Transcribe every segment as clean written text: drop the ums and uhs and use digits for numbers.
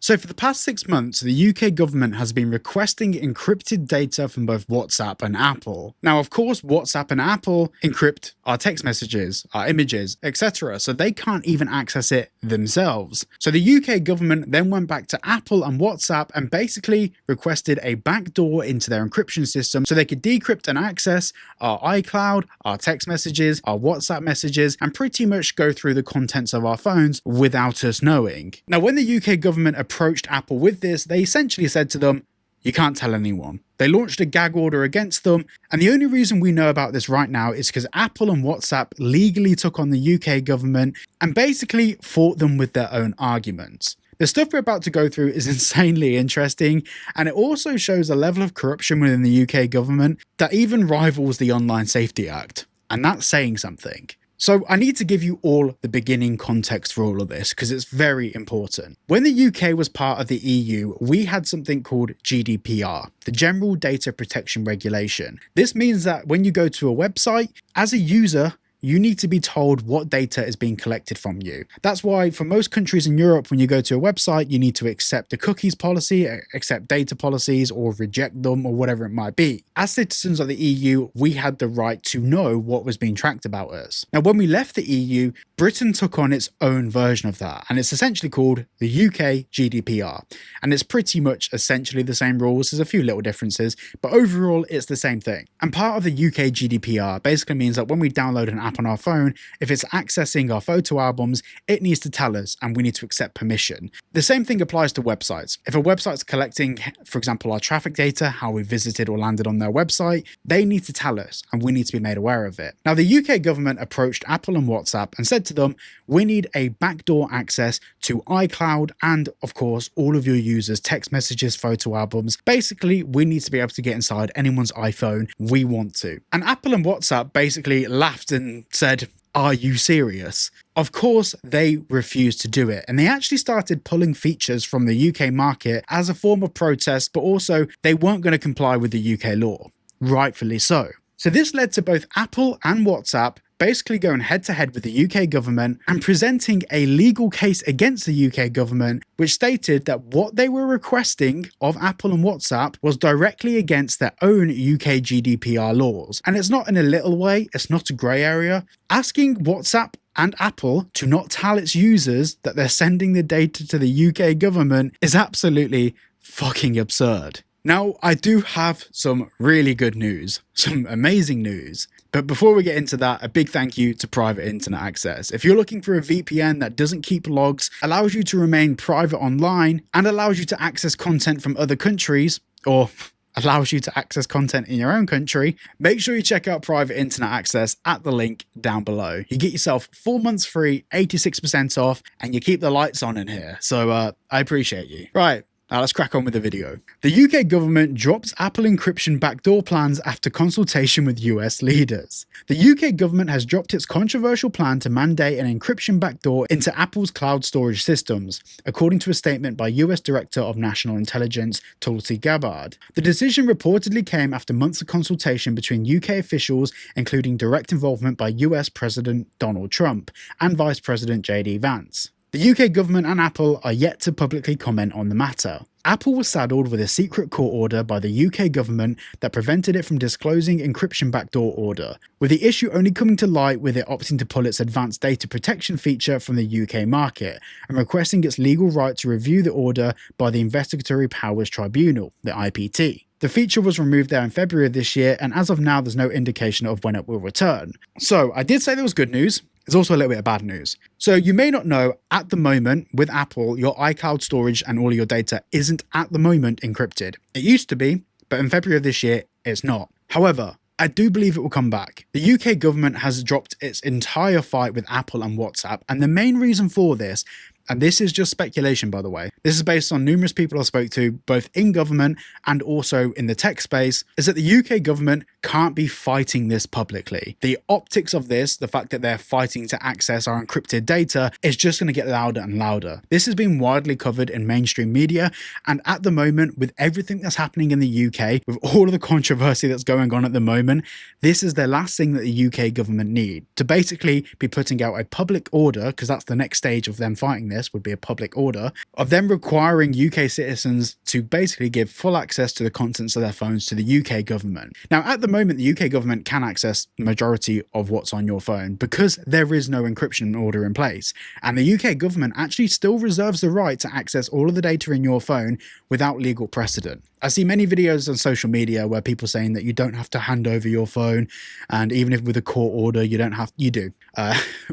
So for the past 6 months, the UK government has been requesting encrypted data from both WhatsApp and Apple. Now, of course, WhatsApp and Apple encrypt our text messages, our images, etc. So they can't even access it themselves. So the UK government then went back to Apple and WhatsApp and basically requested a backdoor into their encryption system so they could decrypt and access our iCloud, our text messages, our WhatsApp messages, and pretty much go through the contents of our phones without us knowing. Now, when the UK government approached Apple with this, they essentially said to them, you can't tell anyone. They launched a gag order against them, and the only reason we know about this right now is because Apple and WhatsApp legally took on the UK government and basically fought them with their own arguments. The stuff we're about to go through is insanely interesting, and it also shows a level of corruption within the UK government that even rivals the Online Safety Act, and that's saying something. So I need to give you all the beginning context for all of this because it's very important. When the UK was part of the EU, we had something called GDPR, the General Data Protection Regulation. This means that when you go to a website, as a user, you need to be told what data is being collected from you. That's why for most countries in Europe, when you go to a website, you need to accept the cookies policy, accept data policies, or reject them, or whatever it might be. As citizens of the EU, we had the right to know what was being tracked about us. Now, when we left the EU, Britain took on its own version of that, and it's essentially called the UK GDPR. And it's pretty much essentially the same rules, there's a few little differences, but overall it's the same thing. And part of the UK GDPR basically means that when we download an app on our phone, if it's accessing our photo albums, it needs to tell us and we need to accept permission. The same thing applies to websites. If a website's collecting, for example, our traffic data, how we visited or landed on their website, they need to tell us and we need to be made aware of it. Now, the UK government approached Apple and WhatsApp and said to them, we need a backdoor access to iCloud and, of course, all of your users' text messages, photo albums. Basically, we need to be able to get inside anyone's iPhone we want to. And Apple and WhatsApp basically laughed and said, are you serious? Of course, they refused to do it, and they actually started pulling features from the UK market as a form of protest, but also they weren't going to comply with the UK law. Rightfully so. So this led to both Apple and WhatsApp basically going head to head with the UK government and presenting a legal case against the UK government, which stated that what they were requesting of Apple and WhatsApp was directly against their own UK GDPR laws. And it's not in a little way, it's not a grey area. Asking WhatsApp and Apple to not tell its users that they're sending the data to the UK government is absolutely fucking absurd. Now, I do have some really good news, some amazing news. But before we get into that, a big thank you to Private Internet Access. If you're looking for a VPN that doesn't keep logs, allows you to remain private online, and allows you to access content from other countries, or allows you to access content in your own country, make sure you check out Private Internet Access at the link down below. You get yourself 4 months free, 86% off, and you keep the lights on in here. So I appreciate you. Right. Now let's crack on with the video. The UK government drops Apple encryption backdoor plans after consultation with US leaders. The UK government has dropped its controversial plan to mandate an encryption backdoor into Apple's cloud storage systems, according to a statement by US Director of National Intelligence Tulsi Gabbard. The decision reportedly came after months of consultation between UK officials, including direct involvement by US President Donald Trump and Vice President JD Vance. The UK government and Apple are yet to publicly comment on the matter. Apple was saddled with a secret court order by the UK government that prevented it from disclosing encryption backdoor order, with the issue only coming to light with it opting to pull its advanced data protection feature from the UK market and requesting its legal right to review the order by the Investigatory Powers Tribunal, the IPT. The feature was removed there in February of this year, and as of now there's no indication of when it will return. So I did say there was good news. There's also a little bit of bad news. So you may not know, at the moment with Apple, your iCloud storage and all of your data isn't at the moment encrypted. It used to be, but in February of this year, it's not. However, I do believe it will come back. The UK government has dropped its entire fight with Apple and WhatsApp, and the main reason for this, and this is just speculation by the way, this is based on numerous people I spoke to, both in government and also in the tech space, is that the UK government can't be fighting this publicly. The optics of this, the fact that they're fighting to access our encrypted data, is just going to get louder and louder. This has been widely covered in mainstream media, and at the moment, with everything that's happening in the UK, with all of the controversy that's going on at the moment, this is the last thing that the UK government need, to basically be putting out a public order, because that's the next stage of them fighting this, this would be a public order of them requiring UK citizens to basically give full access to the contents of their phones to the UK government. Now, at the moment, the UK government can access the majority of what's on your phone because there is no encryption order in place. And the UK government actually still reserves the right to access all of the data in your phone without legal precedent. I see many videos on social media where people saying that you don't have to hand over your phone, and even if with a court order, you do.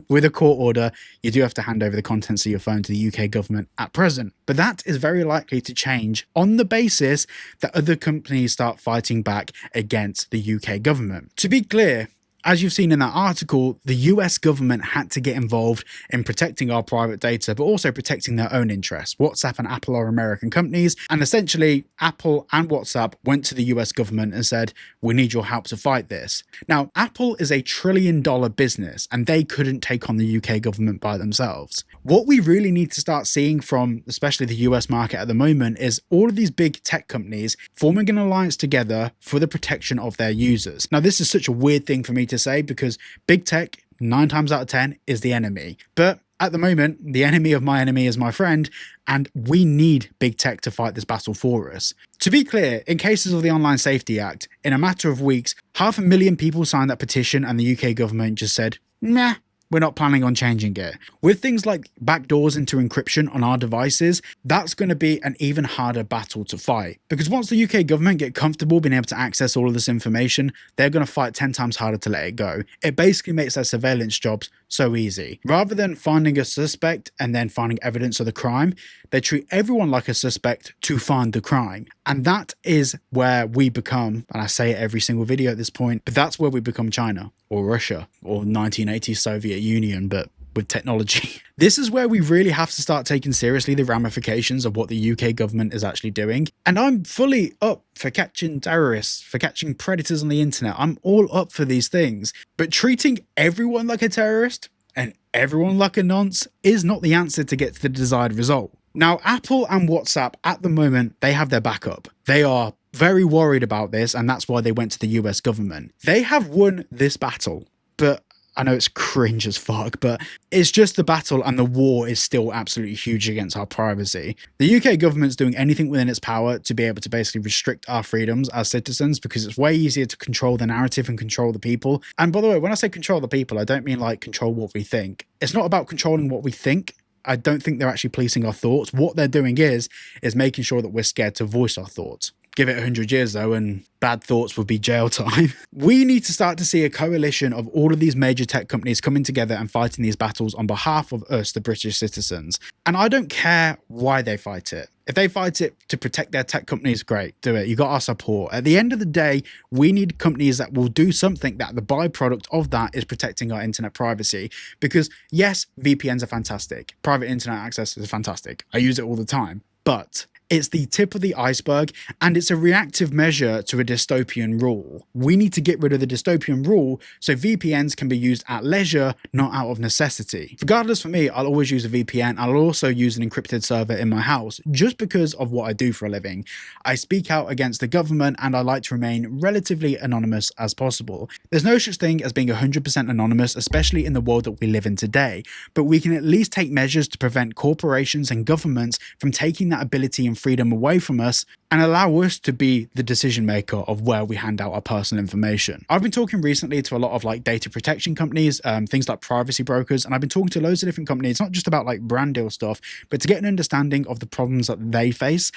With a court order, you do have to hand over the contents of your phone to the UK government at present. But that is very likely to change on the basis that other companies start fighting back against the UK government. To be clear, as you've seen in that article, the US government had to get involved in protecting our private data, but also protecting their own interests. WhatsApp and Apple are American companies, and essentially Apple and WhatsApp went to the US government and said, we need your help to fight this. Now, Apple is a $1 trillion business, and they couldn't take on the UK government by themselves. What we really need to start seeing from especially the US market at the moment is all of these big tech companies forming an alliance together for the protection of their users. Now, this is such a weird thing for me to say because big tech 9 times out of 10 is the enemy, but at the moment the enemy of my enemy is my friend, and we need big tech to fight this battle for us. To be clear, in cases of the Online Safety Act, in a matter of weeks 500,000 people signed that petition and the UK government just said, nah, we're not planning on changing it. With things like backdoors into encryption on our devices, that's going to be an even harder battle to fight. Because once the UK government get comfortable being able to access all of this information, they're going to fight 10 times harder to let it go. It basically makes their surveillance jobs so easy. Rather than finding a suspect and then finding evidence of the crime, they treat everyone like a suspect to find the crime. And that is where we become, and I say it every single video at this point, but that's where we become China or Russia or 1980s Soviet Union, but with technology. This is where we really have to start taking seriously the ramifications of what the UK government is actually doing. And I'm fully up for catching terrorists, for catching predators on the internet. I'm all up for these things. But treating everyone like a terrorist and everyone like a nonce is not the answer to get to the desired result. Now, Apple and WhatsApp at the moment, they have their backup. They are very worried about this, and that's why they went to the US government. They have won this battle, but I know it's cringe as fuck, but it's just the battle, and the war is still absolutely huge against our privacy. The UK government's doing anything within its power to be able to basically restrict our freedoms as citizens because it's way easier to control the narrative and control the people. And by the way, when I say control the people, I don't mean like control what we think. It's not about controlling what we think. I don't think they're actually policing our thoughts. What they're doing is making sure that we're scared to voice our thoughts. Give it 100 years though, and bad thoughts would be jail time. We need to start to see a coalition of all of these major tech companies coming together and fighting these battles on behalf of us, the British citizens. And I don't care why they fight it. If they fight it to protect their tech companies, great, do it. You got our support. At the end of the day, we need companies that will do something that the byproduct of that is protecting our internet privacy. Because yes, VPNs are fantastic. Private internet access is fantastic. I use it all the time. But it's the tip of the iceberg, and it's a reactive measure to a dystopian rule. We need to get rid of the dystopian rule so VPNs can be used at leisure, not out of necessity. Regardless, for me, I'll always use a VPN. I'll also use an encrypted server in my house just because of what I do for a living. I speak out against the government, and I like to remain relatively anonymous as possible. There's no such thing as being 100% anonymous, especially in the world that we live in today, but we can at least take measures to prevent corporations and governments from taking that ability and freedom away from us and allow us to be the decision maker of where we hand out our personal information. I've been talking recently to a lot of like data protection companies, things like privacy brokers, and I've been talking to loads of different companies, not just about like brand deal stuff, but to get an understanding of the problems that they face.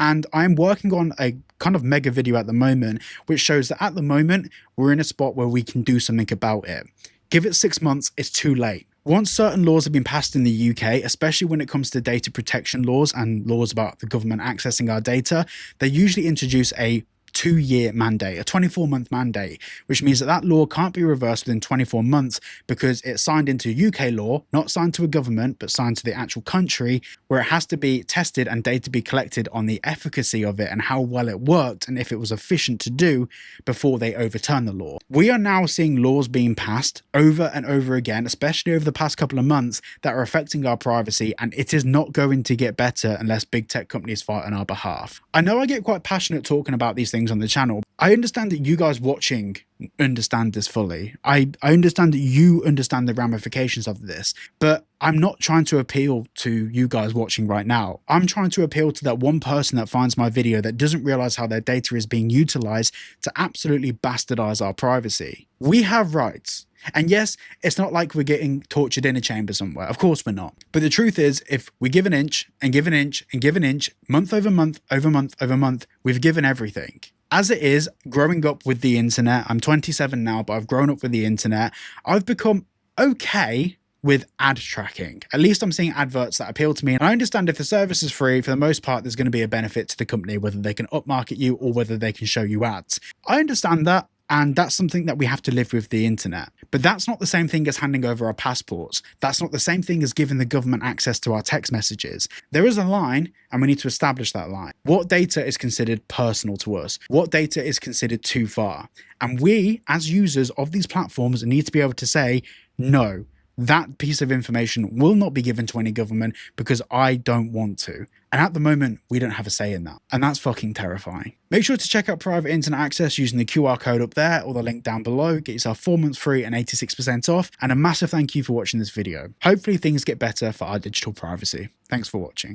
And I'm working on a kind of mega video at the moment, which shows that at the moment, we're in a spot where we can do something about it. Give it 6 months, it's too late. Once certain laws have been passed in the UK, especially when it comes to data protection laws and laws about the government accessing our data, they usually introduce a 2-year mandate, a 24-month mandate, which means that that law can't be reversed within 24 months because it's signed into UK law, not signed to a government, but signed to the actual country, where it has to be tested and data be collected on the efficacy of it and how well it worked and if it was efficient to do before they overturn the law. We are now seeing laws being passed over and over again, especially over the past couple of months, that are affecting our privacy, and it is not going to get better unless big tech companies fight on our behalf. I know I get quite passionate talking about these things things on the channel. I understand that you guys watching understand this fully. I understand that you understand the ramifications of this, but I'm not trying to appeal to you guys watching right now. I'm trying to appeal to that one person that finds my video that doesn't realize how their data is being utilized to absolutely bastardize our privacy. We have rights. And yes, it's not like we're getting tortured in a chamber somewhere. Of course we're not. But the truth is, if we give an inch and give an inch and give an inch, month over month, over month, over month, we've given everything. As it is, growing up with the internet, I'm 27 now, but I've grown up with the internet. I've become okay with ad tracking. At least I'm seeing adverts that appeal to me. And I understand if the service is free, for the most part, there's going to be a benefit to the company, whether they can upmarket you or whether they can show you ads. I understand that. And that's something that we have to live with the internet. But that's not the same thing as handing over our passports. That's not the same thing as giving the government access to our text messages. There is a line, and we need to establish that line. What data is considered personal to us? What data is considered too far? And we, as users of these platforms, need to be able to say, no, that piece of information will not be given to any government because I don't want to. And at the moment, we don't have a say in that. And that's fucking terrifying. Make sure to check out private internet access using the QR code up there or the link down below. Get yourself 4 months free and 86% off. And a massive thank you for watching this video. Hopefully things get better for our digital privacy. Thanks for watching.